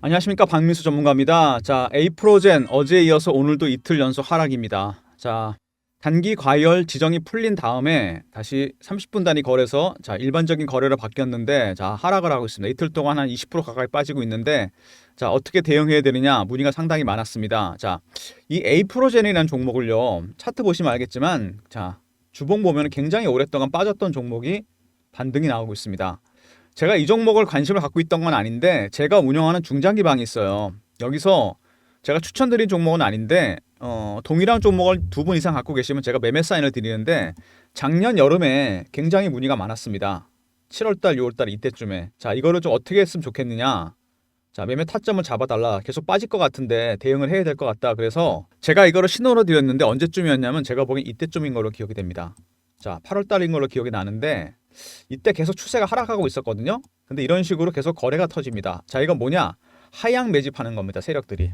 안녕하십니까, 박민수 전문가입니다. 자, 에이프로젠 어제에 이어서 오늘도 이틀 연속 하락입니다. 자, 단기 과열 지정이 풀린 다음에 다시 30분 단위 거래소 일반적인 거래로 바뀌었는데 하락을 하고 있습니다. 이틀 동안 한 20% 가까이 빠지고 있는데 어떻게 대응해야 되느냐 문의가 상당히 많았습니다. 이 에이프로젠이라는 종목을요, 차트 보시면 알겠지만 주봉 보면 굉장히 오랫동안 빠졌던 종목이 반등이 나오고 있습니다. 제가 이 종목을 관심을 갖고 있던 건 아닌데 제가 운영하는 중장기 방이 있어요. 여기서 제가 추천드린 종목은 아닌데 동일한 종목을 2분 이상 갖고 계시면 제가 매매 사인을 드리는데 작년 여름에 굉장히 문의가 많았습니다. 7월달, 6월달 이때쯤에 이거를 좀 어떻게 했으면 좋겠느냐, 매매 타점을 잡아달라, 계속 빠질 것 같은데 대응을 해야 될 것 같다. 그래서 제가 이거를 신호로 드렸는데 언제쯤이었냐면 제가 보기엔 이때쯤인 걸로 기억이 됩니다. 8월달인 걸로 기억이 나는데 이때 계속 추세가 하락하고 있었거든요. 근데 이런 식으로 계속 거래가 터집니다. 이건 뭐냐? 하향 매집하는 겁니다. 세력들이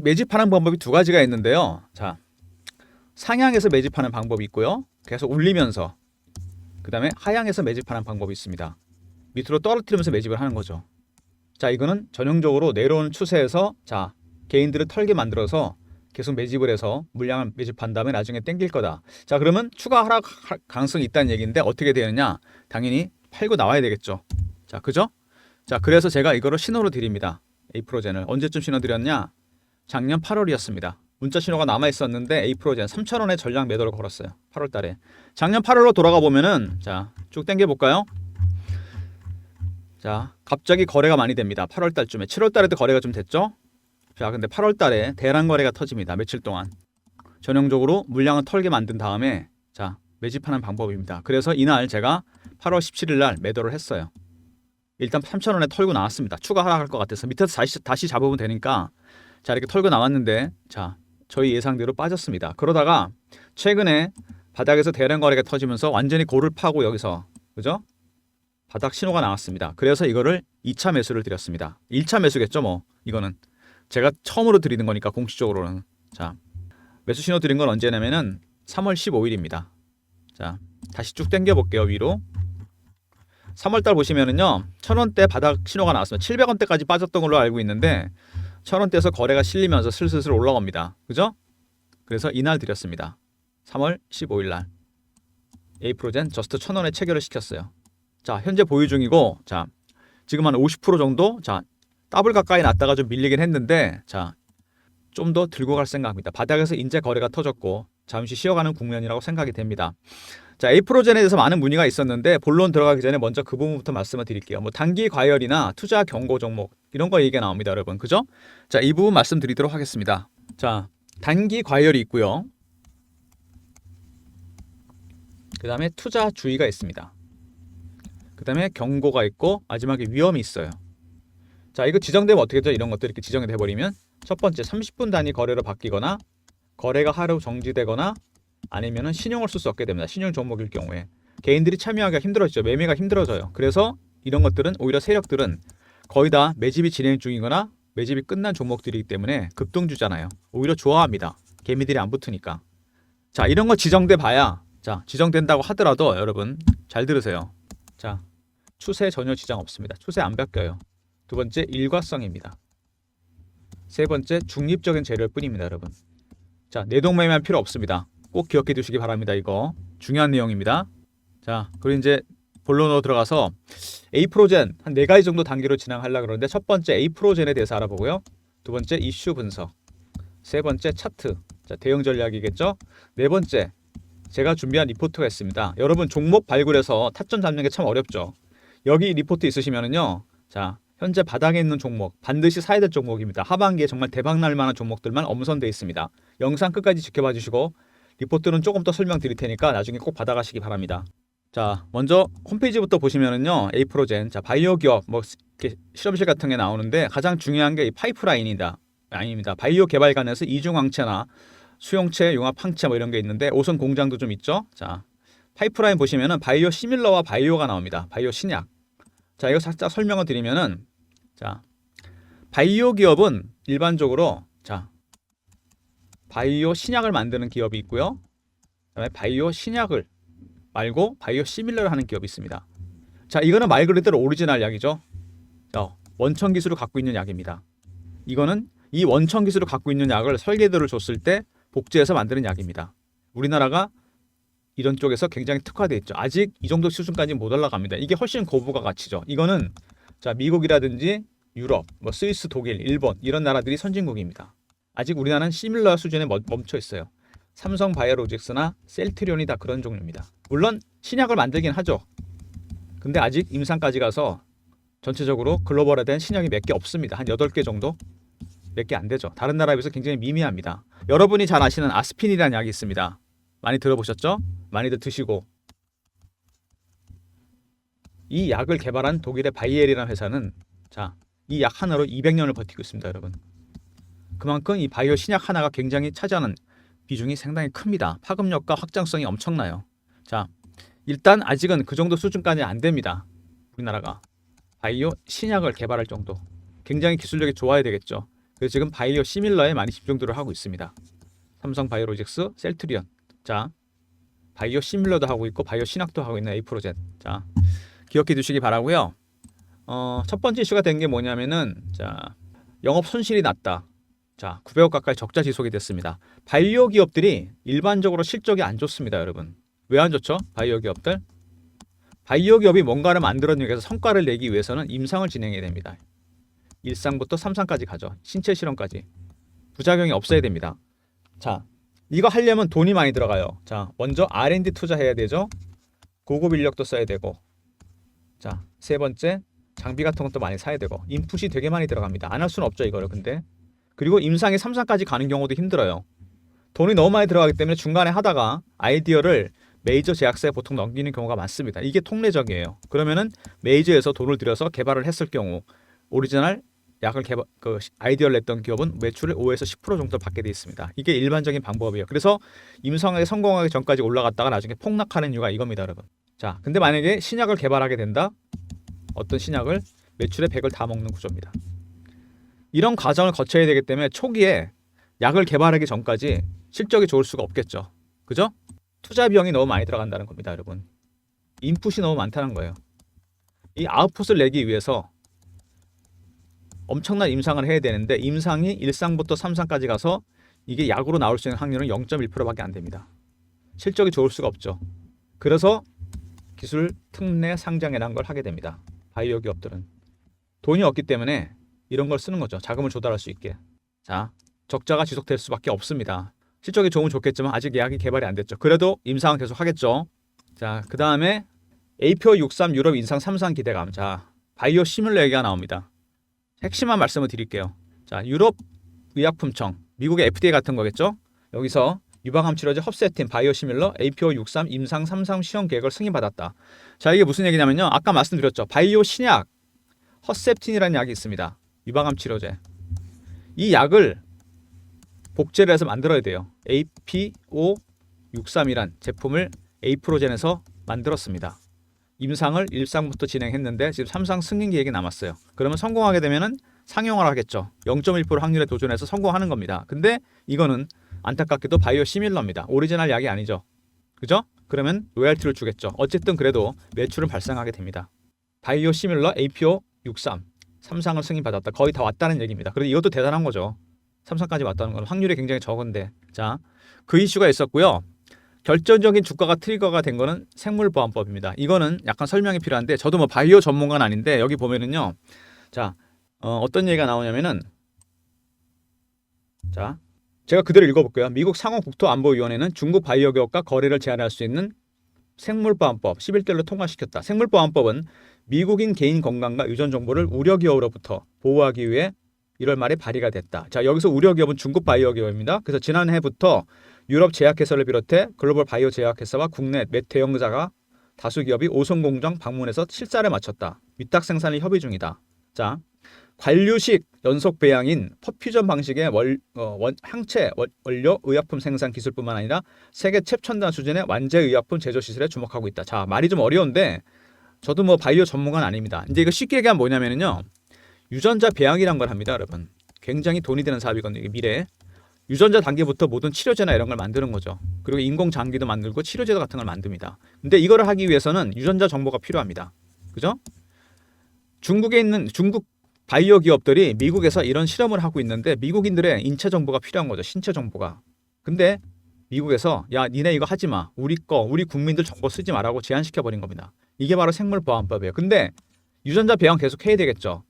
매집하는 방법이 2가지가 있는데요. 상향해서 매집하는 방법이 있고요, 계속 올리면서 그 다음에 하향해서 매집하는 방법이 있습니다. 밑으로 떨어뜨리면서 매집을 하는 거죠. 이거는 전형적으로 내려오는 추세에서 개인들을 털게 만들어서 계속 매집을 해서 물량을 매집한 다음에 나중에 땡길 거다. 그러면 추가 하락 가능성이 있다는 얘기인데 어떻게 되느냐? 당연히 팔고 나와야 되겠죠. 그죠? 그래서 제가 이거를 신호로 드립니다. 에이프로젠을 언제쯤 신호 드렸냐? 작년 8월이었습니다. 문자 신호가 남아 있었는데 에이프로젠 3,000원에 전량 매도를 걸었어요. 8월 달에. 작년 8월로 돌아가 보면은 쭉 당겨 볼까요? 갑자기 거래가 많이 됩니다. 8월 달쯤에. 7월 달에도 거래가 좀 됐죠? 근데 8월 달에 대란 거래가 터집니다. 며칠 동안. 전형적으로 물량을 털게 만든 다음에 매집하는 방법입니다. 그래서 이날 제가 8월 17일 날 매도를 했어요. 일단 3,000원에 털고 나왔습니다. 추가 하락할 것 같아서 밑에서 다시 잡으면 되니까 이렇게 털고 나왔는데 저희 예상대로 빠졌습니다. 그러다가 최근에 바닥에서 대란 거래가 터지면서 완전히 고를 파고 여기서, 그죠? 바닥 신호가 나왔습니다. 그래서 이거를 2차 매수를 드렸습니다. 1차 매수겠죠, 뭐. 이거는 제가 처음으로 드리는 거니까 공식적으로는. 매수 신호 드린 건 언제냐면은 3월 15일입니다. 다시 쭉 당겨 볼게요. 위로 3월달 보시면은요, 1,000원대 바닥 신호가 나왔습니다. 700원대까지 빠졌던 걸로 알고 있는데 1,000원대에서 거래가 실리면서 슬슬 올라갑니다. 그죠? 그래서 이날 드렸습니다. 3월 15일 날 에이프로젠 저스트 1,000원에 체결을 시켰어요. 현재 보유 중이고 지금 한 50% 정도 더블 가까이 났다가 좀 밀리긴 했는데 좀 더 들고 갈 생각입니다. 바닥에서 인제 거래가 터졌고 잠시 쉬어가는 국면이라고 생각이 됩니다. 에이프로젠에 대해서 많은 문의가 있었는데 본론 들어가기 전에 먼저 그 부분부터 말씀을 드릴게요. 단기 과열이나 투자 경고 종목 이런 거 얘기가 나옵니다, 여러분. 그죠? 이 부분 말씀드리도록 하겠습니다. 단기 과열이 있고요. 그 다음에 투자 주의가 있습니다. 그 다음에 경고가 있고 마지막에 위험이 있어요. 이거 지정되면 어떻게 되죠? 이런 것들 이렇게 지정이 돼버리면 첫 번째 30분 단위 거래로 바뀌거나 거래가 하루 정지되거나 아니면은 신용을 쓸 수 없게 됩니다. 신용 종목일 경우에 개인들이 참여하기가 힘들어지죠. 매매가 힘들어져요. 그래서 이런 것들은 오히려 세력들은 거의 다 매집이 진행 중이거나 매집이 끝난 종목들이기 때문에 급등주잖아요. 오히려 좋아합니다. 개미들이 안 붙으니까. 이런 거 지정돼 봐야 지정된다고 하더라도 여러분 잘 들으세요. 추세 전혀 지장 없습니다. 추세 안 바뀌어요. 두 번째 일과성입니다. 세 번째 중립적인 재료일 뿐입니다, 여러분. 내동매매할 필요 없습니다. 꼭 기억해 두시기 바랍니다. 이거 중요한 내용입니다. 그리고 이제 본론으로 들어가서 에이프로젠 한 4가지 정도 단계로 진행하려고 그러는데 첫 번째 에이프로젠에 대해서 알아보고요. 두 번째 이슈 분석. 세 번째 차트. 대응 전략이겠죠. 네 번째 제가 준비한 리포트가 있습니다. 여러분 종목 발굴해서 타점 잡는 게 참 어렵죠. 여기 리포트 있으시면은요. 현재 바닥에 있는 종목 반드시 사야 될 종목입니다. 하반기에 정말 대박 날 만한 종목들만 엄선되어 있습니다. 영상 끝까지 지켜봐 주시고 리포트는 조금 더 설명드릴 테니까 나중에 꼭 받아가시기 바랍니다. 먼저 홈페이지부터 보시면은요, 에이프로젠 바이오 기업 이렇게 실험실 같은 게 나오는데 가장 중요한 게 이 파이프라인이다. 아닙니다. 바이오 개발관에서 이중항체나 수용체, 융합항체 이런 게 있는데 오선 공장도 좀 있죠. 파이프라인 보시면은 바이오 시밀러와 바이오가 나옵니다. 바이오 신약. 이거 살짝 설명을 드리면은 바이오 기업은 일반적으로 바이오 신약을 만드는 기업이 있고요. 그다음에 바이오 신약을 말고 바이오 시밀러를 하는 기업이 있습니다. 이거는 말 그대로 오리지널 약이죠. 원천 기술을 갖고 있는 약입니다. 이거는 이 원천 기술을 갖고 있는 약을 설계도를 줬을 때 복제해서 만드는 약입니다. 우리나라가 이런 쪽에서 굉장히 특화되어 있죠. 아직 이 정도 수준까지는 못 올라갑니다. 이게 훨씬 고부가 가치죠. 이거는 자, 미국이라든지 유럽, 뭐 스위스, 독일, 일본 이런 나라들이 선진국입니다. 아직 우리나라는 시밀러 수준에 멈춰 있어요. 삼성 바이오로직스나 셀트리온이 다 그런 종류입니다. 물론 신약을 만들긴 하죠. 근데 아직 임상까지 가서 전체적으로 글로벌화된 신약이 몇 개 없습니다. 한 8개 정도? 몇 개 안 되죠. 다른 나라에 비해서 굉장히 미미합니다. 여러분이 잘 아시는 아스피린이라는 약이 있습니다. 많이 들어보셨죠? 많이들 드시고. 이 약을 개발한 독일의 바이에르라는 회사는 자, 이 약 하나로 200년을 버티고 있습니다, 여러분. 그만큼 이 바이오 신약 하나가 굉장히 차지하는 비중이 상당히 큽니다. 파급력과 확장성이 엄청나요. 자, 일단 아직은 그 정도 수준까지 안 됩니다. 우리나라가 바이오 신약을 개발할 정도. 굉장히 기술력이 좋아야 되겠죠. 그래서 지금 바이오 시밀러에 많이 집중들을 하고 있습니다. 삼성 바이오로직스, 셀트리온. 자, 바이오 시밀러도 하고 있고 바이오 신약도 하고 있는 에이프로젠. 자, 기억해 두시기 바라고요. 첫 번째 이슈가 된 게 뭐냐면은 자, 영업 손실이 났다. 자, 900억 가까이 적자 지속이 됐습니다. 바이오 기업들이 일반적으로 실적이 안 좋습니다, 여러분. 왜 안 좋죠? 바이오 기업들. 바이오 기업이 뭔가를 만들어내기 위해서 성과를 내기 위해서는 임상을 진행해야 됩니다. 1상부터 3상까지 가죠. 신체 실험까지. 부작용이 없어야 됩니다. 자, 이거 하려면 돈이 많이 들어가요. 자, 먼저 R&D 투자해야 되죠. 고급 인력도 써야 되고. 자, 세 번째 장비 같은 것도 많이 사야 되고. 인풋이 되게 많이 들어갑니다. 안 할 수는 없죠, 이거를. 근데 그리고 임상에 3상까지 가는 경우도 힘들어요. 돈이 너무 많이 들어가기 때문에 중간에 하다가 아이디어를 메이저 제약사에 보통 넘기는 경우가 많습니다. 이게 통례적이에요. 그러면은 메이저에서 돈을 들여서 개발을 했을 경우 오리지널 약을 아이디어를 냈던 기업은 매출을 5에서 10% 정도 받게 돼 있습니다. 이게 일반적인 방법이에요. 그래서 임상에 성공하기 전까지 올라갔다가 나중에 폭락하는 이유가 이겁니다, 여러분. 자, 근데 만약에 신약을 개발하게 된다? 어떤 신약을 매출의 100을 다 먹는 구조입니다. 이런 과정을 거쳐야 되기 때문에 초기에 약을 개발하기 전까지 실적이 좋을 수가 없겠죠. 그죠? 투자 비용이 너무 많이 들어간다는 겁니다, 여러분. 인풋이 너무 많다는 거예요. 이 아웃풋을 내기 위해서 엄청난 임상을 해야 되는데 임상이 1상부터 3상까지 가서 이게 약으로 나올 수 있는 확률은 0.1%밖에 안 됩니다. 실적이 좋을 수가 없죠. 그래서 기술 특례 상장이라는 걸 하게 됩니다. 바이오 기업들은 돈이 없기 때문에 이런 걸 쓰는 거죠. 자금을 조달할 수 있게. 자, 적자가 지속될 수밖에 없습니다. 실적이 좋으면 좋겠지만 아직 약이 개발이 안 됐죠. 그래도 임상은 계속 하겠죠. 자, 그 다음에 APO63 유럽 인상 3상 기대감. 자, 바이오 시뮬러 얘기가 나옵니다. 핵심만 말씀을 드릴게요. 자, 유럽 의약품청, 미국의 FDA 같은 거겠죠. 여기서 유방암 치료제 헙세틴 바이오 시밀러 APO63 임상 3상 시험 계획을 승인받았다. 자, 이게 무슨 얘기냐면요. 아까 말씀드렸죠. 바이오 신약 헙세틴이라는 약이 있습니다. 유방암 치료제. 이 약을 복제를 해서 만들어야 돼요. APO63이란 제품을 에이프로젠에서 만들었습니다. 임상을 1상부터 진행했는데 지금 3상 승인 계획이 남았어요. 그러면 성공하게 되면은 상용화를 하겠죠. 0.1% 확률에 도전해서 성공하는 겁니다. 근데 이거는 안타깝게도 바이오 시밀러입니다. 오리지널 약이 아니죠. 그죠? 그러면 로열티를 주겠죠. 어쨌든 그래도 매출은 발생하게 됩니다. 바이오 시밀러 APO63 3상을 승인받았다. 거의 다 왔다는 얘기입니다. 그래도 이것도 대단한 거죠. 3상까지 왔다는 건 확률이 굉장히 적은데. 자, 그 이슈가 있었고요. 결정적인 주가가 트리거가 된 거는 생물보안법입니다. 이거는 약간 설명이 필요한데 저도 뭐 바이오 전문가는 아닌데 여기 보면은요. 자, 어떤 얘기가 나오냐면은 자, 제가 그대로 읽어볼게요. 미국 상호국토안보위원회는 중국 바이오 기업과 거래를 제한할 수 있는 생물보안법 11대를 통과시켰다. 생물보안법은 미국인 개인 건강과 유전 정보를 우려 기업으로부터 보호하기 위해 1월 말에 발의가 됐다. 자, 여기서 우려 기업은 중국 바이오 기업입니다. 그래서 지난해부터 유럽 제약회사를 비롯해 글로벌 바이오 제약회사와 국내 몇 대형자가 다수 기업이 오송 공장 방문해서 실사를 마쳤다. 위탁 생산을 협의 중이다. 자, 관류식 연속 배양인 퍼퓨전 방식의 항체 원료 의약품 생산 기술뿐만 아니라 세계 최첨단 수준의 완제 의약품 제조 시설에 주목하고 있다. 자, 말이 좀 어려운데 저도 뭐 바이오 전문가는 아닙니다. 이제 이거 쉽게 얘기하면 뭐냐면요. 유전자 배양이란 걸 합니다, 여러분. 굉장히 돈이 되는 사업이거든요. 이게 미래에. 유전자 단계부터 모든 치료제나 이런 걸 만드는 거죠. 그리고 인공 장기도 만들고 치료제 같은 걸 만듭니다. 근데 이거를 하기 위해서는 유전자 정보가 필요합니다. 그죠? 중국에 있는 중국 바이오 기업들이 미국에서 이런 실험을 하고 있는데 미국인들의 인체 정보가 필요한 거죠. 신체 정보가. 근데 미국에서 야 니네 이거 하지 마. 우리 국민들 정보 쓰지 마라고 제한시켜 버린 겁니다. 이게 바로 생물보안법이에요. 근데 유전자 배양 계속 해야 되겠죠.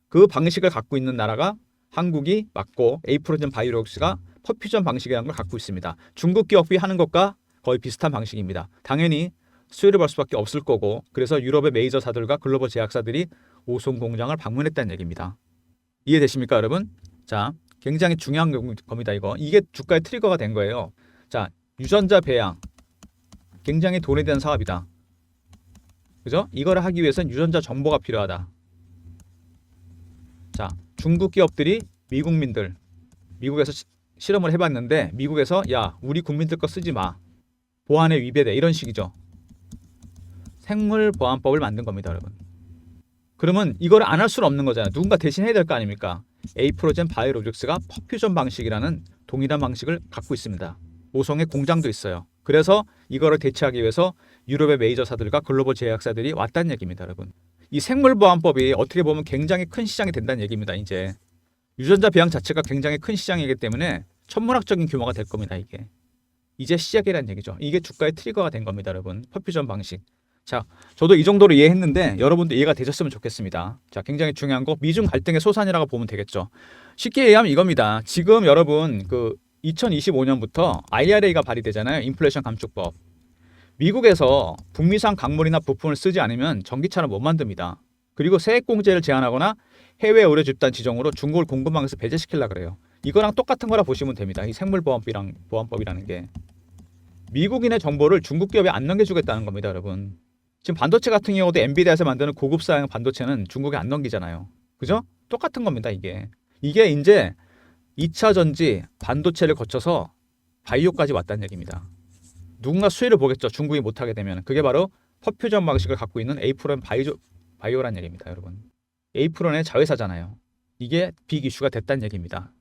그 방식을 갖고 있는 나라가 한국이 맞고 에이프로젠 바이오록스가 퍼퓨전 방식이라는 걸 갖고 있습니다. 중국 기업이 하는 것과 거의 비슷한 방식입니다. 당연히 수혜를 볼 수밖에 없을 거고 그래서 유럽의 메이저사들과 글로벌 제약사들이 오송 공장을 방문했다는 얘기입니다. 이해되십니까 여러분? 자, 굉장히 중요한 겁니다. 이게 주가의 트리거가 된 거예요. 자, 유전자 배양 굉장히 돈이 되는 사업이다. 그죠? 이거를 하기 위해서는 유전자 정보가 필요하다. 자, 중국 기업들이 미국에서 실험을 해봤는데 미국에서 야 우리 국민들 거 쓰지 마. 보안에 위배돼. 이런 식이죠. 생물보안법을 만든 겁니다. 여러분. 그러면 이걸 안 할 수는 없는 거잖아요. 누군가 대신 해야 될 거 아닙니까? 에이프로젠 바이오로직스가 퍼퓨전 방식이라는 동일한 방식을 갖고 있습니다. 오송에 공장도 있어요. 그래서 이거를 대체하기 위해서 유럽의 메이저사들과 글로벌 제약사들이 왔다는 얘기입니다. 여러분. 이 생물보안법이 어떻게 보면 굉장히 큰 시장이 된다는 얘기입니다. 이제 유전자 배양 자체가 굉장히 큰 시장이기 때문에 천문학적인 규모가 될 겁니다. 이게 이제 시작이라는 얘기죠. 이게 주가의 트리거가 된 겁니다. 여러분. 퍼퓨전 방식. 자, 저도 이 정도로 이해했는데 여러분도 이해가 되셨으면 좋겠습니다. 자, 굉장히 중요한 거 미중 갈등의 소산이라고 보면 되겠죠. 쉽게 이해하면 이겁니다. 지금 여러분 2025년부터 IRA가 발의되잖아요. 인플레이션 감축법. 미국에서 북미산 광물이나 부품을 쓰지 않으면 전기차를 못 만듭니다. 그리고 세액공제를 제한하거나 해외 의료 집단 지정으로 중국을 공급망에서 배제시키려고 그래요. 이거랑 똑같은 거라 보시면 됩니다. 이 생물보안법이라는 게. 미국인의 정보를 중국 기업에 안 넘겨주겠다는 겁니다. 여러분. 지금 반도체 같은 경우도 엔비디아에서 만드는 고급 사양 반도체는 중국에 안 넘기잖아요. 그죠? 똑같은 겁니다. 이게 이제 2차 전지 반도체를 거쳐서 바이오까지 왔다는 얘기입니다. 누군가 수혜를 보겠죠. 중국이 못하게 되면. 그게 바로 퍼퓨전 방식을 갖고 있는 에이프론 바이오라는 얘기입니다. 여러분. 에이프론의 자회사잖아요. 이게 빅 이슈가 됐다는 얘기입니다.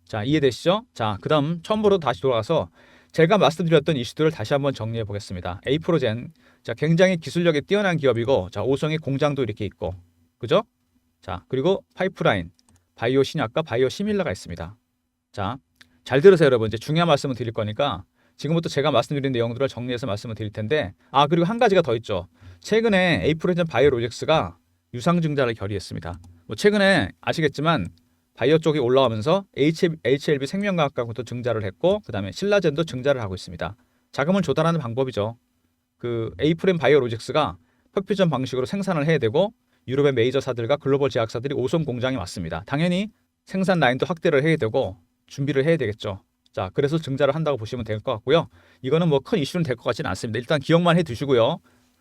자, 이해되시죠? 자, 그 다음 처음으로 다시 돌아가서 제가 말씀드렸던 이슈들을 다시 한번 정리해 보겠습니다. 에이프로젠, 자, 굉장히 기술력이 뛰어난 기업이고, 자, 오성의 공장도 이렇게 있고, 그죠? 자, 그리고 파이프라인, 바이오 신약과 바이오 시밀러가 있습니다. 자, 잘 들으세요, 여러분. 이제 중요한 말씀을 드릴 거니까 지금부터 제가 말씀드린 내용들을 정리해서 말씀을 드릴 텐데, 그리고 한 가지가 더 있죠. 최근에 에이프로젠 바이오로직스가 유상증자를 결의했습니다. 최근에 아시겠지만 바이오 쪽이 올라오면서 HLB 생명과학과도 증자를 했고 그 다음에 신라젠도 증자를 하고 있습니다. 자금을 조달하는 방법이죠. 에이프렌 바이오로직스가 퍼퓨전 방식으로 생산을 해야 되고 유럽의 메이저사들과 글로벌 제약사들이 오송 공장에 왔습니다. 당연히 생산 라인도 확대를 해야 되고 준비를 해야 되겠죠. 자, 그래서 증자를 한다고 보시면 될 것 같고요. 이거는 큰 이슈는 될 것 같지는 않습니다. 일단 기억만 해 두시고요.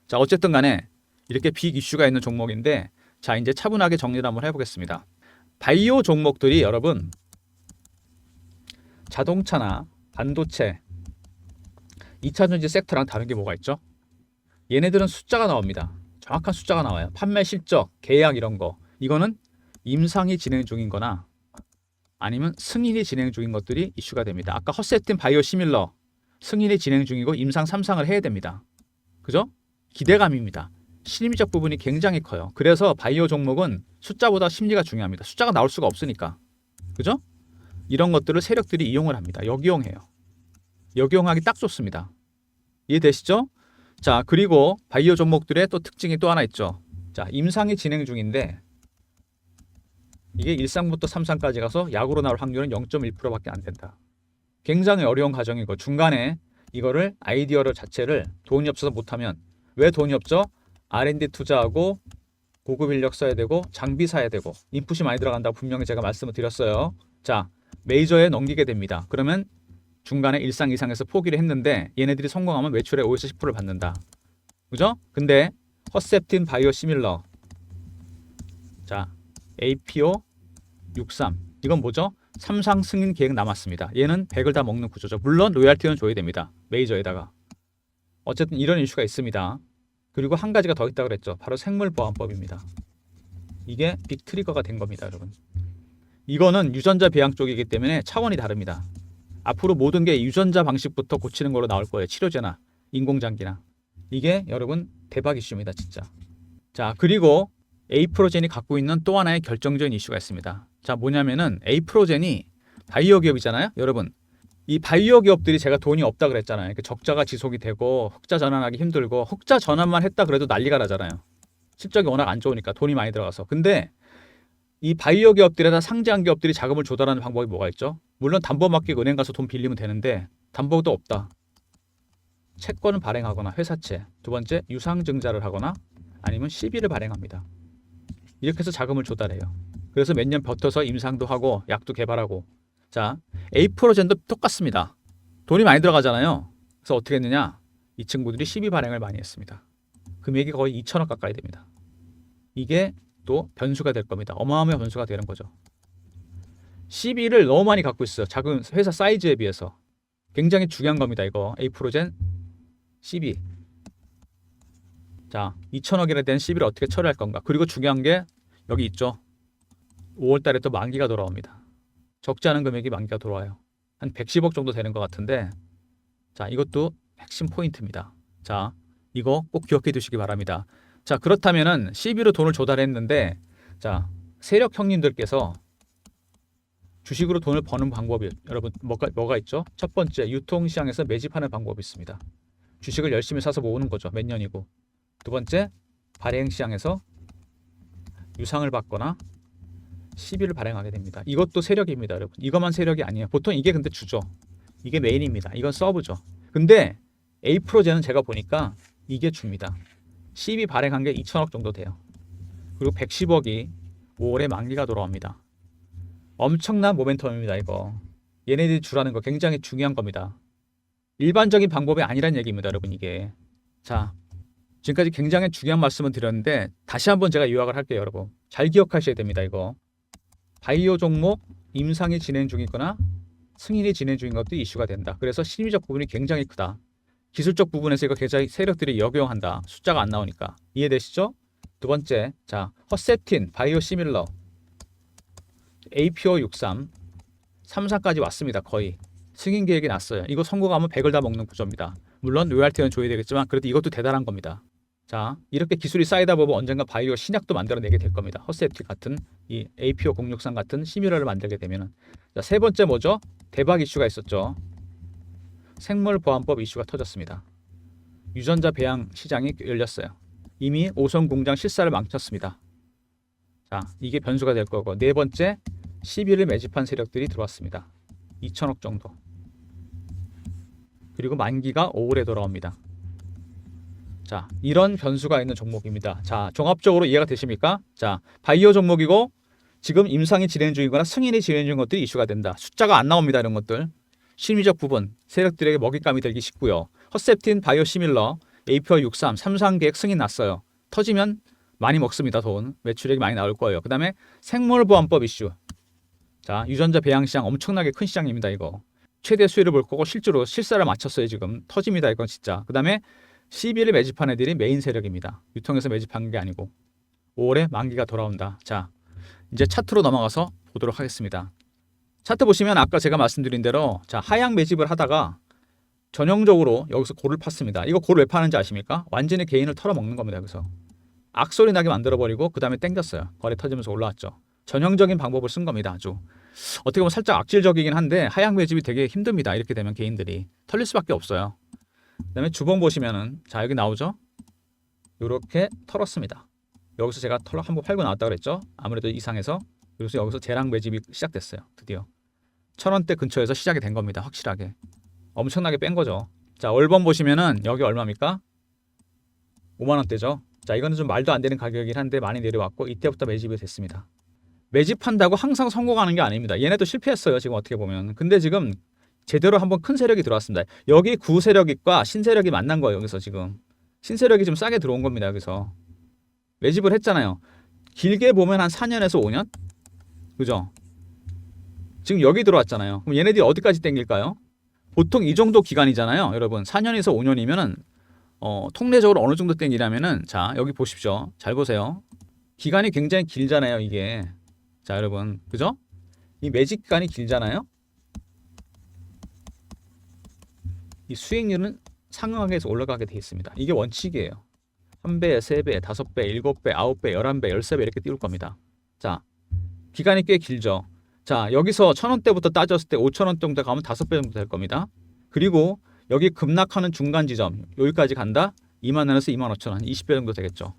자, 어쨌든 간에 이렇게 빅 이슈가 있는 종목인데 자, 이제 차분하게 정리를 한번 해보겠습니다. 바이오 종목들이 여러분 자동차나 반도체 2차 전지 섹터랑 다른 게 뭐가 있죠? 얘네들은 숫자가 나옵니다. 정확한 숫자가 나와요. 판매 실적, 계약 이런 거. 이거는 임상이 진행 중인 거나 아니면 승인이 진행 중인 것들이 이슈가 됩니다. 아까 허셉틴 바이오 시밀러 승인이 진행 중이고 임상 3상을 해야 됩니다. 그죠? 기대감입니다. 심리적 부분이 굉장히 커요. 그래서 바이오 종목은 숫자보다 심리가 중요합니다. 숫자가 나올 수가 없으니까. 그죠? 이런 것들을 세력들이 이용을 합니다. 역이용해요. 역이용하기 딱 좋습니다. 이해되시죠? 자, 그리고 바이오 종목들의 또 특징이 또 하나 있죠. 자, 임상이 진행 중인데 이게 1상부터 3상까지 가서 약으로 나올 확률은 0.1%밖에 안 된다. 굉장히 어려운 과정이고 중간에 이거를 아이디어를 자체를 돈이 없어서 못하면 왜 돈이 없죠? R&D 투자하고 고급 인력 써야 되고 장비 사야 되고 인풋이 많이 들어간다고 분명히 제가 말씀을 드렸어요. 자, 메이저에 넘기게 됩니다. 그러면 중간에 1상, 2상에서 포기를 했는데 얘네들이 성공하면 매출의 5에서 10%를 받는다. 그죠? 근데 허셉틴 바이오 시밀러 자, APO 63 이건 뭐죠? 3상 승인 계획 남았습니다. 얘는 100을 다 먹는 구조죠. 물론 로얄티는 줘야 됩니다. 메이저에다가. 어쨌든 이런 이슈가 있습니다. 그리고 한 가지가 더 있다고 그랬죠. 바로 생물보안법입니다. 이게 빅 트리거가 된 겁니다, 여러분. 이거는 유전자 배양 쪽이기 때문에 차원이 다릅니다. 앞으로 모든 게 유전자 방식부터 고치는 걸로 나올 거예요. 치료제나 인공장기나. 이게 여러분 대박 이슈입니다, 진짜. 자, 그리고 에이프로젠이 갖고 있는 또 하나의 결정적인 이슈가 있습니다. 자, 뭐냐면은 에이프로젠이 바이오 기업이잖아요. 여러분, 이 바이오 기업들이 제가 돈이 없다 그랬잖아요. 그러니까 적자가 지속이 되고 흑자 전환하기 힘들고 흑자 전환만 했다 그래도 난리가 나잖아요. 실적이 워낙 안 좋으니까 돈이 많이 들어가서. 근데 이 바이오 기업들에다 상장 기업들이 자금을 조달하는 방법이 뭐가 있죠? 물론 담보 맡기고 은행 가서 돈 빌리면 되는데 담보도 없다. 채권을 발행하거나 회사채, 두 번째 유상증자를 하거나 아니면 시비를 발행합니다. 이렇게 해서 자금을 조달해요. 그래서 몇 년 버텨서 임상도 하고 약도 개발하고. 자, 에이프로젠도 똑같습니다. 돈이 많이 들어가잖아요. 그래서 어떻게 했느냐? 이 친구들이 시비 발행을 많이 했습니다. 금액이 거의 2천억 가까이 됩니다. 이게 또 변수가 될 겁니다. 어마어마한 변수가 되는 거죠. 시비를 너무 많이 갖고 있어요. 작은 회사 사이즈에 비해서. 굉장히 중요한 겁니다. 이거 에이프로젠 시비. 자, 2천억이나 된 시비를 어떻게 처리할 건가? 그리고 중요한 게 여기 있죠. 5월 달에 또 만기가 돌아옵니다. 적지 않은 금액이 만기가 돌아와요. 한 110억 정도 되는 것 같은데, 자, 이것도 핵심 포인트입니다. 자, 이거 꼭 기억해 두시기 바랍니다. 자, 그렇다면은 시비로 돈을 조달했는데, 자, 세력 형님들께서 주식으로 돈을 버는 방법이 여러분 뭐가 있죠? 첫 번째, 유통시장에서 매집하는 방법이 있습니다. 주식을 열심히 사서 모으는 거죠. 몇 년이고. 두 번째, 발행시장에서 유상을 받거나 시비를 발행하게 됩니다. 이것도 세력입니다, 여러분. 이것만 세력이 아니에요. 보통 이게 근데 주죠. 이게 메인입니다. 이건 서브죠. 근데 에이프로젠은 제가 보니까 이게 줍니다. 시비 발행한 게 2천억 정도 돼요. 그리고 110억이 5월에 만기가 돌아옵니다. 엄청난 모멘텀입니다, 이거. 얘네들이 주라는 거 굉장히 중요한 겁니다. 일반적인 방법이 아니란 얘기입니다, 여러분, 이게. 자, 지금까지 굉장히 중요한 말씀을 드렸는데 다시 한번 제가 요약을 할게요, 여러분. 잘 기억하셔야 됩니다, 이거. 바이오 종목 임상이 진행 중이거나 승인이 진행 중인 것도 이슈가 된다. 그래서 심리적 부분이 굉장히 크다. 기술적 부분에서 이거 계좌 세력들이 역용한다. 숫자가 안 나오니까. 이해되시죠? 두 번째, 자, 허셉틴, 바이오시밀러, APO63, 3사까지 왔습니다. 거의. 승인 계획이 났어요. 이거 성공하면 100을 다 먹는 구조입니다. 물론 로얄티는 줘야 되겠지만 그래도 이것도 대단한 겁니다. 자, 이렇게 기술이 쌓이다 보면 언젠가 바이오 신약도 만들어내게 될 겁니다. 허셉틴 같은 이 APO063 같은 시밀러를 만들게 되면은. 자, 세 번째 뭐죠? 대박 이슈가 있었죠. 생물보안법 이슈가 터졌습니다. 유전자 배양 시장이 열렸어요. 이미 오성 공장 실사를 망쳤습니다. 자, 이게 변수가 될 거고. 네 번째, 시비를 매집한 세력들이 들어왔습니다. 2천억 정도. 그리고 만기가 5월에 돌아옵니다. 자, 이런 변수가 있는 종목입니다. 자, 종합적으로 이해가 되십니까? 자, 바이오 종목이고 지금 임상이 진행 중이거나 승인이 진행 중인 것들이 이슈가 된다. 숫자가 안 나옵니다. 이런 것들. 심리적 부분, 세력들에게 먹잇감이 되기 쉽고요. 허셉틴, 바이오시밀러, APO63, 3상 계획 승인 났어요. 터지면 많이 먹습니다. 돈. 매출액이 많이 나올 거예요. 그 다음에 생물보안법 이슈. 자, 유전자 배양 시장 엄청나게 큰 시장입니다. 이거. 최대 수혜를 볼 거고 실제로 실사를 마쳤어요. 지금. 터집니다. 이건 진짜. 그 다음에 시비를 매집한 애들이 메인 세력입니다. 유통에서 매집한 게 아니고 5월에 만기가 돌아온다. 자, 이제 차트로 넘어가서 보도록 하겠습니다. 차트 보시면 아까 제가 말씀드린 대로 자, 하향 매집을 하다가 전형적으로 여기서 골을 팠습니다. 이거 골을 왜 파는지 아십니까? 완전히 개인을 털어먹는 겁니다. 여기서 악소리 나게 만들어버리고 그 다음에 땡겼어요. 거래 터지면서 올라왔죠. 전형적인 방법을 쓴 겁니다. 아주 어떻게 보면 살짝 악질적이긴 한데 하향 매집이 되게 힘듭니다. 이렇게 되면 개인들이 털릴 수밖에 없어요. 그 다음에 주봉 보시면은 자, 여기 나오죠. 이렇게 털었습니다. 여기서 제가 털어 한번 팔고 나왔다 그랬죠. 아무래도 이상해서. 그래서 여기서 재량 매집이 시작됐어요. 드디어 1,000원대 근처에서 시작이 된 겁니다. 확실하게 엄청나게 뺀 거죠. 자, 월봉 보시면은 여기 얼마입니까? 5만원대죠. 자, 이거는 좀 말도 안 되는 가격이긴 한데 많이 내려왔고 이때부터 매집이 됐습니다. 매집한다고 항상 성공하는 게 아닙니다. 얘네도 실패했어요. 지금 어떻게 보면. 근데 지금 제대로 한번 큰 세력이 들어왔습니다. 여기 구세력과 신세력이 만난 거예요. 여기서 지금 신세력이 좀 싸게 들어온 겁니다. 여기서 매집을 했잖아요. 길게 보면 한 4년에서 5년? 그죠? 지금 여기 들어왔잖아요. 그럼 얘네들이 어디까지 땡길까요? 보통 이 정도 기간이잖아요. 여러분 4년에서 5년이면은 통례적으로 어느 정도 땡기냐면은 자, 여기 보십시오. 잘 보세요. 기간이 굉장히 길잖아요. 이게. 자, 여러분 그죠? 이 매집 기간이 길잖아요. 이 수익률은 상응하게 해서 올라가게 돼 있습니다. 이게 원칙이에요. 3배, 3배, 5배, 7배, 9배, 11배, 13배 이렇게 띄울 겁니다. 자, 기간이 꽤 길죠. 자, 여기서 1,000원대부터 따졌을 때 5,000원 정도 가면 5배 정도 될 겁니다. 그리고 여기 급락하는 중간 지점 여기까지 간다? 2만 원에서 2만 5천 원, 20배 정도 되겠죠.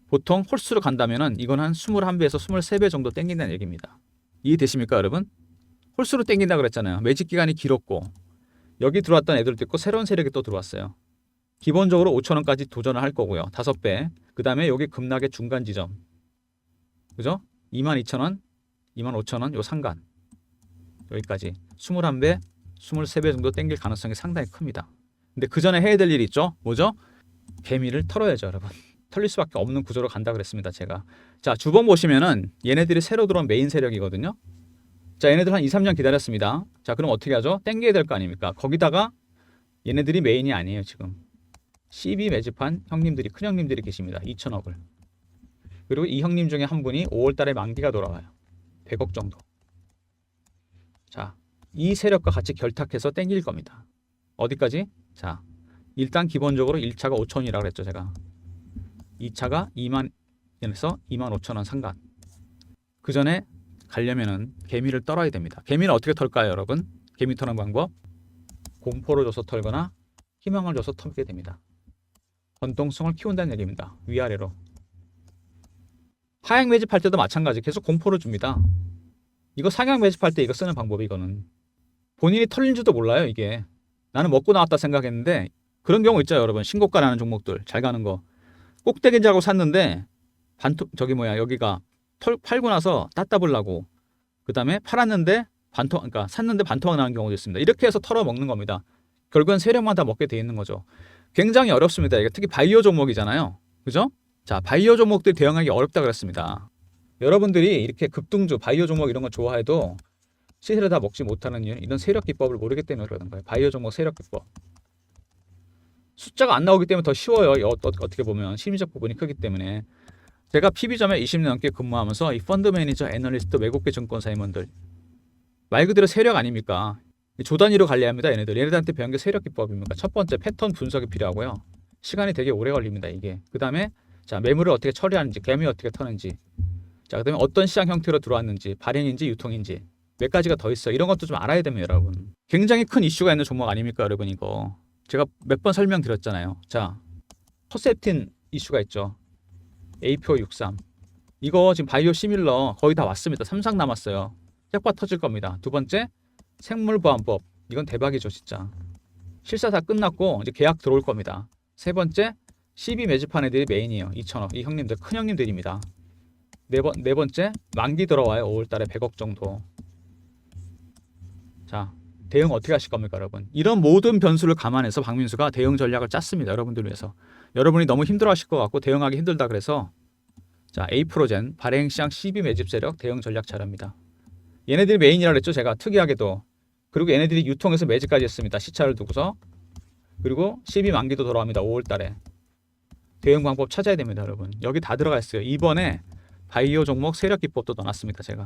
보통 홀수로 간다면은 이건 한 21배에서 23배 정도 땡긴다는 얘기입니다. 이해되십니까, 여러분? 홀수로 땡긴다 그랬잖아요. 매직 기간이 길었고 여기 들어왔던 애들도 있고 새로운 세력이 또 들어왔어요. 기본적으로 5,000원까지 도전을 할 거고요. 5배. 그 다음에 여기 급락의 중간 지점. 그죠? 22,000원, 25,000원 요 상간. 여기까지 21배, 23배 정도 땡길 가능성이 상당히 큽니다. 근데 그 전에 해야 될 일이 있죠. 뭐죠? 개미를 털어야죠, 여러분. 털릴 수밖에 없는 구조로 간다 그랬습니다, 제가. 자, 주봉 보시면은 얘네들이 새로 들어온 메인 세력이거든요. 자, 얘네들 한 2, 3년 기다렸습니다. 자, 그럼 어떻게 하죠? 땡겨야 될 거 아닙니까? 거기다가 얘네들이 메인이 아니에요, 지금. CB 매집한 형님들이, 큰 형님들이 계십니다. 2천억을. 그리고 이 형님 중에 한 분이 5월 달에 만기가 돌아와요. 100억 정도. 자, 이 세력과 같이 결탁해서 땡길 겁니다. 어디까지? 자, 일단 기본적으로 1차가 5천이라고 그랬죠, 제가. 2차가 2만에서 2만 5천 원 상간. 그 전에 가려면은 개미를 떨어야 됩니다. 개미는 어떻게 털까요, 여러분? 개미 터는 방법. 공포를 줘서 털거나 희망을 줘서 털게 됩니다. 전통성을 키운다는 얘기입니다. 위아래로. 하향 매집할 때도 마찬가지. 계속 공포를 줍니다. 이거 상향 매집할 때 이거 쓰는 방법이 이거는. 본인이 털린지도 몰라요, 이게. 나는 먹고 나왔다 생각했는데 그런 경우 있죠, 여러분. 신고가 나는 종목들 잘 가는 거. 꼭대기인 줄 알고 샀는데 여기가 팔고 나서 따따블라고 그 다음에 팔았는데 그러니까 샀는데 반토막 나는 경우도 있습니다. 이렇게 해서 털어 먹는 겁니다. 결국엔 세력만 다 먹게 돼 있는 거죠. 굉장히 어렵습니다. 이게 특히 바이오 종목이잖아요. 그죠? 자, 바이오 종목들 대응하기 어렵다 그랬습니다. 여러분들이 이렇게 급등주, 바이오 종목 이런 거 좋아해도 시세를 다 먹지 못하는 이유는 이런 세력 기법을 모르기 때문에 그러는 거예요. 바이오 종목 세력 기법. 숫자가 안 나오기 때문에 더 쉬워요. 어떻게 보면 심리적 부분이 크기 때문에. 제가 PB점에 20년 넘게 근무하면서 이 펀드 매니저, 애널리스트, 외국계 증권사 임원들 말 그대로 세력 아닙니까? 조단위로 관리합니다. 얘네들한테 배운 게 세력 기법입니까? 첫 번째 패턴 분석이 필요하고요. 시간이 되게 오래 걸립니다. 이게. 그 다음에 자, 매물을 어떻게 처리하는지, 개미 어떻게 터는지, 자, 그 다음에 어떤 시장 형태로 들어왔는지, 발행인지 유통인지 몇 가지가 더 있어요. 이런 것도 좀 알아야 됩니다, 여러분. 굉장히 큰 이슈가 있는 종목 아닙니까, 여러분? 이거 제가 몇 번 설명드렸잖아요. 자, 퍼셉틴 이슈가 있죠. A463 이거 지금 바이오 시밀러 거의 다 왔습니다. 3상 남았어요. 짝바 터질 겁니다. 두 번째 생물보안법 이건 대박이죠, 진짜. 실사 다 끝났고 이제 계약 들어올 겁니다. 세 번째 CB 매집한 애들이 메인이에요. 2천억 이 형님들 큰 형님들입니다. 네 번째 만기 들어와요. 5월달에 100억 정도. 자, 대응 어떻게 하실 겁니까, 여러분? 이런 모든 변수를 감안해서 박민수가 대응 전략을 짰습니다. 여러분들 위해서. 여러분이 너무 힘들어하실 것 같고 대응하기 힘들다 그래서 자, 에이프로젠 발행시장 CB 매집 세력 대응 전략 차례입니다. 얘네들이 메인이라고 했죠, 제가. 특이하게도. 그리고 얘네들이 유통에서 매집까지 했습니다. 시차를 두고서. 그리고 CB 만기도 돌아옵니다. 5월달에. 대응 방법 찾아야 됩니다, 여러분. 여기 다 들어가 있어요. 이번에 바이오 종목 세력 기법도 넣어놨습니다, 제가.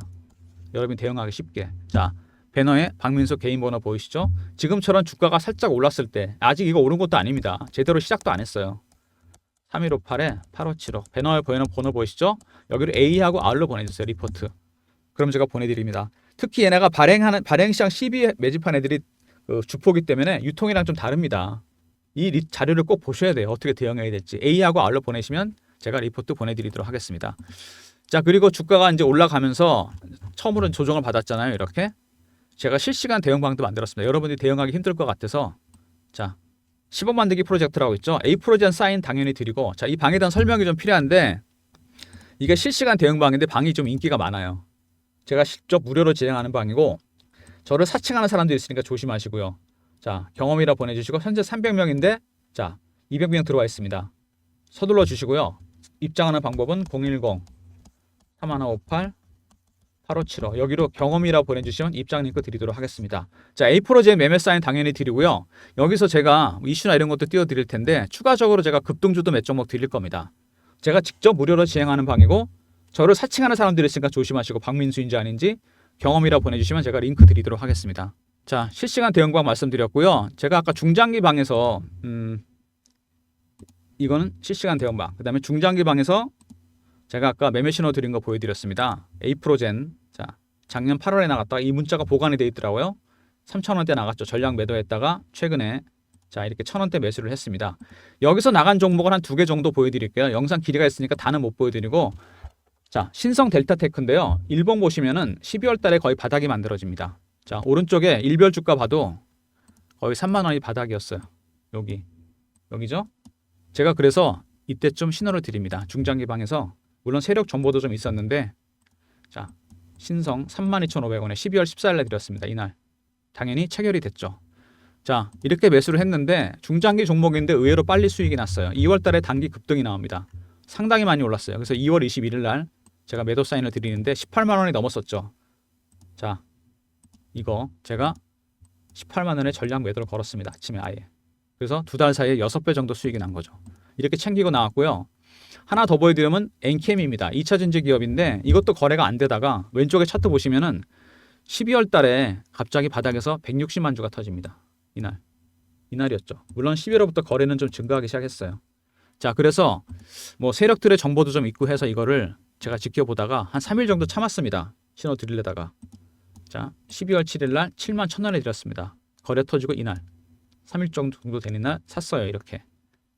여러분이 대응하기 쉽게. 자, 배너에 박민수 개인 번호 보이시죠? 지금처럼 주가가 살짝 올랐을 때 아직 이거 오른 것도 아닙니다. 제대로 시작도 안 했어요. 3158에 8575 배너에 보이는 번호 보이시죠? 여기로 A하고 R로 보내주세요. 리포트. 그럼 제가 보내드립니다. 특히 얘네가 발행시장 CB 매집한 애들이 주포기 때문에 유통이랑 좀 다릅니다. 이 자료를 꼭 보셔야 돼요. 어떻게 대응해야 될지. A하고 R로 보내시면 제가 리포트 보내드리도록 하겠습니다. 자, 그리고 주가가 이제 올라가면서 처음으로는 조정을 받았잖아요. 이렇게. 제가 실시간 대응 방도 만들었습니다. 여러분들이 대응하기 힘들 것 같아서 자, 10억 만들기 프로젝트라고 있죠. A 프로젠 사인 당연히 드리고 자, 이 방에 대한 설명이 좀 필요한데 이게 실시간 대응 방인데 방이 좀 인기가 많아요. 제가 직접 무료로 진행하는 방이고 저를 사칭하는 사람들이 있으니까 조심하시고요. 자, 경험이라 보내주시고 현재 300명인데 자, 200명 들어와 있습니다. 서둘러 주시고요. 입장하는 방법은 010-3158 8575 여기로 경험이라 보내주시면 입장 링크 드리도록 하겠습니다. 자, A 프로젠 매매 사인 당연히 드리고요. 여기서 제가 이슈나 이런 것도 띄워드릴 텐데 추가적으로 제가 급등주도 몇 종목 드릴 겁니다. 제가 직접 무료로 진행하는 방이고 저를 사칭하는 사람들이 있으니까 조심하시고 박민수인지 아닌지 경험이라 보내주시면 제가 링크 드리도록 하겠습니다. 자, 실시간 대응방 말씀드렸고요. 제가 아까 중장기 방에서 이거는 실시간 대응방. 그다음에 중장기 방에서 제가 아까 매매 신호 드린 거 보여드렸습니다. 에이프로젠. 자, 작년 8월에 나갔다가 이 문자가 보관이 돼 있더라고요. 3,000원대 나갔죠. 전량 매도했다가 최근에 자 이렇게 1,000원대 매수를 했습니다. 여기서 나간 종목을 한 2개 정도 보여드릴게요. 영상 길이가 있으니까 다는 못 보여드리고, 자 신성 델타테크인데요. 일봉 보시면은 12월 달에 거의 바닥이 만들어집니다. 자 오른쪽에 일별 주가 봐도 거의 3만 원이 바닥이었어요. 여기죠. 제가 그래서 이때쯤 신호를 드립니다. 중장기 방에서 물론 세력 정보도 좀 있었는데, 자 신성 32,500원에 12월 14일에 드렸습니다. 이날 당연히 체결이 됐죠. 자 이렇게 매수를 했는데 중장기 종목인데 의외로 빨리 수익이 났어요. 2월 달에 단기 급등이 나옵니다. 상당히 많이 올랐어요. 그래서 2월 21일 날 제가 매도 사인을 드리는데 18만 원이 넘었었죠. 자 이거 제가 18만 원에 전량 매도를 걸었습니다. 아침에 아예. 그래서 2달 사이에 6배 정도 수익이 난 거죠. 이렇게 챙기고 나왔고요. 하나 더 보여드리면 엔캠입니다. 2차 전지 기업인데 이것도 거래가 안 되다가 왼쪽에 차트 보시면은 12월 달에 갑자기 바닥에서 160만 주가 터집니다. 이날이었죠. 물론 11월부터 거래는 좀 증가하기 시작했어요. 자 그래서 뭐 세력들의 정보도 좀 있고 해서 이거를 제가 지켜보다가 한 3일 정도 참았습니다. 신호 드리려다가. 자 12월 7일 날 7만 1,000원에 드렸습니다. 거래 터지고 이날 3일 정도 되는 날 샀어요. 이렇게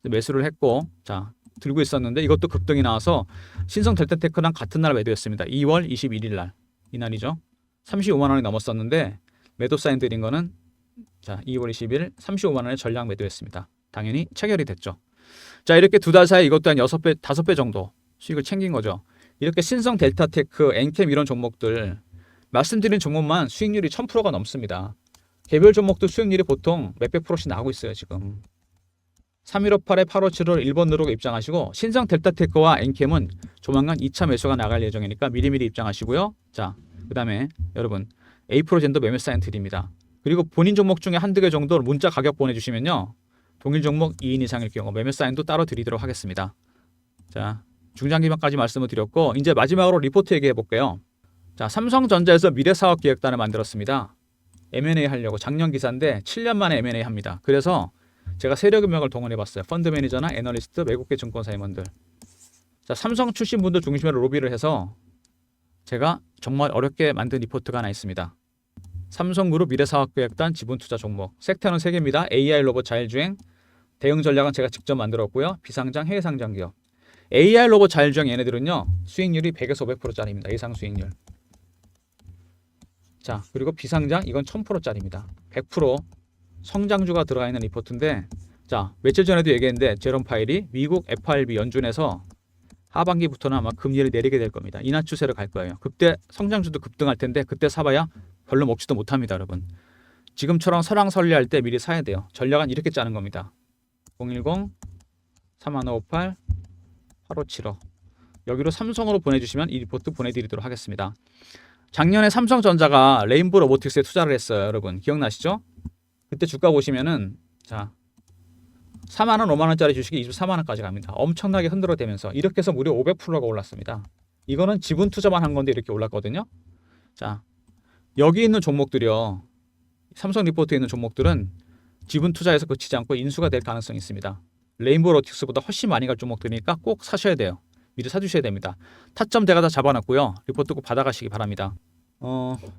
매수를 했고, 자 들고 있었는데 이것도 급등이 나와서 신성 델타테크랑 같은 날 매도했습니다. 2월 21일 날 이날이죠. 35만 원이 넘었었는데 매도 사인 드린 거는 자 2월 20일 35만 원에 전량 매도했습니다. 당연히 체결이 됐죠. 자 이렇게 2달 사이에 이것도 한 6배, 5배 정도 수익을 챙긴 거죠. 이렇게 신성 델타테크, 엔캠 이런 종목들 말씀드린 종목만 수익률이 1000%가 넘습니다. 개별 종목도 수익률이 보통 몇백 프로씩 나오고 있어요. 지금 3158에 8575를 1번 누르고 입장하시고, 신성 델타테크와 엔캠은 조만간 2차 매수가 나갈 예정이니까 미리미리 입장하시고요. 자 그 다음에 여러분 에이프로젠도 매매 사인 드립니다. 그리고 본인 종목 중에 한두 개 정도 문자 가격 보내주시면요, 동일 종목 2인 이상일 경우 매매 사인도 따로 드리도록 하겠습니다. 자 중장기만까지 말씀을 드렸고, 이제 마지막으로 리포트 얘기해 볼게요. 자 삼성전자에서 미래사업기획단을 만들었습니다. M&A 하려고. 작년 기사인데 7년 만에 M&A 합니다. 그래서 제가 세력의 명을 동원해 봤어요. 펀드 매니저나 애널리스트, 외국계 증권사 임원들. 자 삼성 출신 분들 중심으로 로비를 해서 제가 정말 어렵게 만든 리포트가 하나 있습니다. 삼성그룹 미래사업계획단 지분투자 종목. 섹터는 3개입니다. AI 로봇 자율주행. 대응 전략은 제가 직접 만들었고요. 비상장, 해외상장 기업. AI 로봇 자율주행 얘네들은요, 수익률이 100에서 500%짜리입니다. 예상 수익률. 자 그리고 비상장 이건 1000%짜리입니다. 100% 성장주가 들어가 있는 리포트인데, 자 며칠 전에도 얘기했는데 제롬 파일이 미국 FRB 연준에서 하반기부터는 아마 금리를 내리게 될 겁니다. 인하 추세로 갈 거예요. 그때 성장주도 급등할 텐데 그때 사봐야 별로 먹지도 못합니다. 여러분 지금처럼 설왕설래할 때 미리 사야 돼요. 전략은 이렇게 짜는 겁니다. 010-3158-8575 여기로 삼성으로 보내주시면 이 리포트 보내드리도록 하겠습니다. 작년에 삼성전자가 레인보우 로보틱스에 투자를 했어요. 여러분 기억나시죠? 그때 주가 보시면은 자 4만원, 5만원짜리 주식이 24만원까지 갑니다. 엄청나게 흔들어대면서 이렇게 해서 무려 500%가 올랐습니다. 이거는 지분 투자만 한 건데 이렇게 올랐거든요. 자 여기 있는 종목들이요, 삼성 리포트에 있는 종목들은 지분 투자에서 그치지 않고 인수가 될 가능성이 있습니다. 레인보우 로보틱스보다 훨씬 많이 갈 종목들이니까 꼭 사셔야 돼요. 미리 사주셔야 됩니다. 타점 제가 다 잡아놨고요. 리포트 꼭 받아가시기 바랍니다.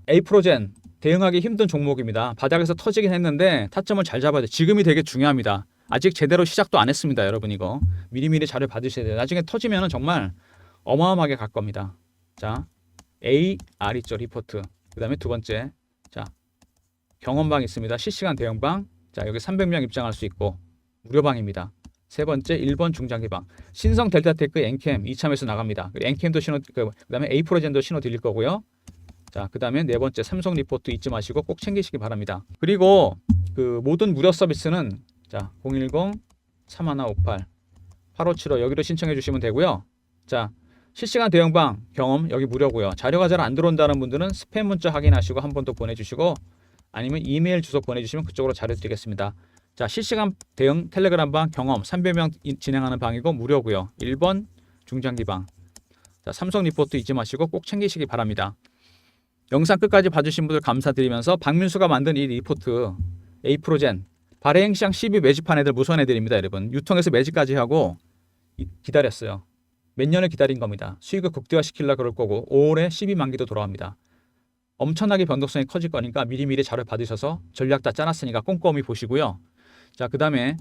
에이프로젠 대응하기 힘든 종목입니다. 바닥에서 터지긴 했는데 타점을 잘 잡아야 돼요. 지금이 되게 중요합니다. 아직 제대로 시작도 안 했습니다. 여러분 이거 미리미리 자료 받으셔야 돼요. 나중에 터지면 정말 어마어마하게 갈 겁니다. 자 AR 있죠, 리포트. 그 다음에 두 번째 자 경험방 있습니다. 실시간 대응방. 자 여기 300명 입장할 수 있고 무료방입니다. 세 번째 1번 중장기방. 신성 델타테크 엔캠 2차 매수 나갑니다. 엔캠도 신호, 그 다음에 에이프로젠도 신호 드릴 거고요. 자 그 다음에 네 번째 삼성 리포트 잊지 마시고 꼭 챙기시기 바랍니다. 그리고 그 모든 무료 서비스는 자 010-3158-8575 여기로 신청해 주시면 되고요. 자 실시간 대응방 경험 여기 무료고요. 자료가 잘 안 들어온다는 분들은 스팸 문자 확인하시고 한 번 더 보내주시고, 아니면 이메일 주소 보내주시면 그쪽으로 자료 드리겠습니다. 자 실시간 대응 텔레그램 방 경험 300명 진행하는 방이고 무료고요. 1번 중장기 방. 자 삼성 리포트 잊지 마시고 꼭 챙기시기 바랍니다. 영상 끝까지 봐주신 분들 감사드리면서 박민수가 만든 이 리포트 에이프로젠 발해행시장 12 매집한 애들 무서운 애들입니다. 여러분. 유통에서 매집까지 하고 기다렸어요. 몇 년을 기다린 겁니다. 수익을 극대화시키려고 그럴 거고 5월에 12만기도 돌아옵니다. 엄청나게 변동성이 커질 거니까 미리미리 자료 받으셔서 전략 다 짜놨으니까 꼼꼼히 보시고요. 자, 그 다음에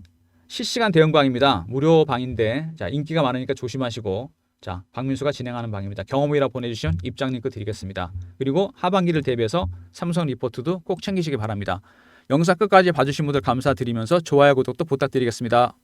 실시간 대응방입니다. 무료 방인데 자, 인기가 많으니까 조심하시고 자, 박민수가 진행하는 방입니다. 경험이라 보내주시면 입장 링크 드리겠습니다. 그리고 하반기를 대비해서 삼성 리포트도 꼭 챙기시기 바랍니다. 영상 끝까지 봐주신 분들 감사드리면서 좋아요, 구독도 부탁드리겠습니다.